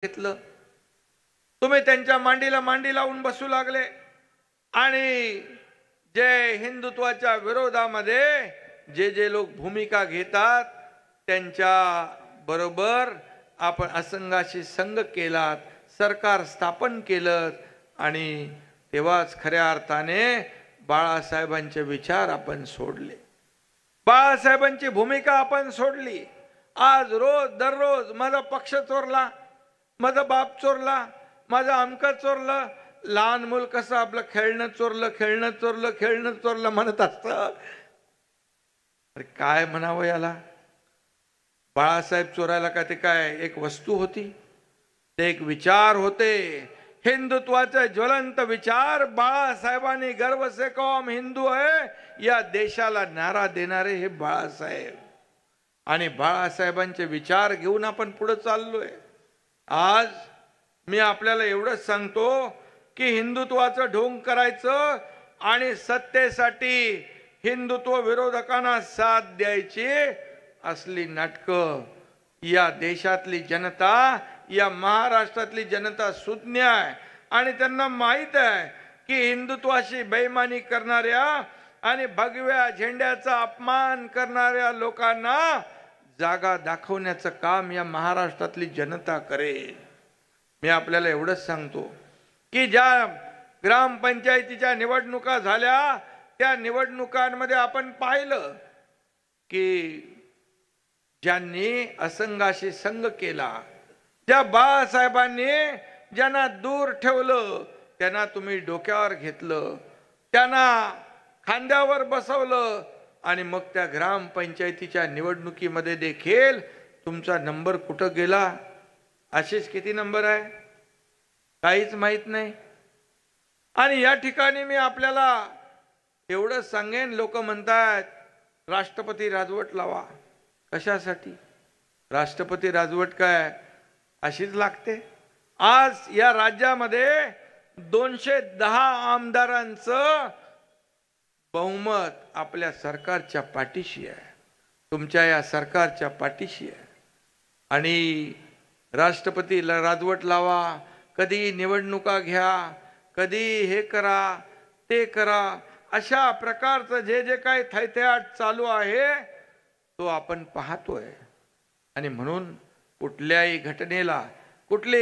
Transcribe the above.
घेतलं। तुम्ही त्यांच्या मांडीला मांडी लावून बसू लागले आणि जे हिंदुत्वाच्या विरोधामध्ये जे लोक भूमिका घेतात त्यांच्या बरोबर आपण असंघाशी संघ केलात, सरकार स्थापन केलं आणि तेव्हाच खऱ्या अर्थाने बाळासाहेबांचे विचार आपण सोडले, बाळासाहेबांची भूमिका आपण सोडली। आज रोज दररोज माझा पक्ष चोरला, माझा बाप चोरला, माझा अमका चोरला, लहान मूल कसं आपलं खेळणं चोरलं खेळणं चोरलं खेळणं चोरलं म्हणत असतं। अरे काय म्हणावं याला? बाळासाहेब चोरायला का ते काय एक वस्तू होती? ते एक विचार होते, हिंदुत्वाचे ज्वलंत विचार। बाळासाहेबांनी गर्व से कौम हिंदू है या देशाला नारा देणारे हे बाळासाहेब, आणि बाळासाहेबांचे विचार घेऊन आपण पुढे चाललोय। आज मी आपल्याला एवढंच सांगतो की हिंदुत्वाचं ढोंग करायचं आणि सत्तेसाठी हिंदुत्व विरोधकांना साथ द्यायची असली नाटकं या देशातली जनता, या महाराष्ट्रातली जनता सुज्ञ आहे आणि त्यांना माहित आहे की हिंदुत्वाशी बेईमानी करणाऱ्या आणि भगव्या झेंड्याचा अपमान करणाऱ्या लोकांना जागा दाखवण्याचं काम या महाराष्ट्रातली जनता करेल। मी आपल्याला एवढंच सांगतो की ज्या ग्रामपंचायतीच्या निवडणुका झाल्या त्या निवडणुकांमध्ये आपण पाहिलं की ज्यांनी असंघाशी संघ केला, ज्या बाळासाहेबांनी ज्यांना दूर ठेवलं त्यांना तुम्ही डोक्यावर घेतलं, त्यांना खांद्यावर बसवलं आणि मग त्या ग्रामपंचायतीच्या निवडणुकीमध्ये देखील तुमचा नंबर कुठं गेला? असेच किती नंबर आहे काहीच माहित नाही। आणि या ठिकाणी मी आपल्याला एवढंच सांगेन, लोक म्हणतात राष्ट्रपती राजवट लावा। कशासाठी? राष्ट्रपती राजवट काय अशीच लागते? आज या राज्यामध्ये 210 आमदारांचं बहुमत आपल्या सरकारच्या पाठीशी आहे, तुमच्या या सरकारच्या पाठीशी आहे। आणि राष्ट्रपतीला राजवट लावा, कधी निवडणुका घ्या, कधी हे करा ते करा, अशा प्रकारचं जे काही थैथयाट चालू आहे तो आपण पाहतोय। आणि म्हणून कुठल्याही घटनेला, कुठले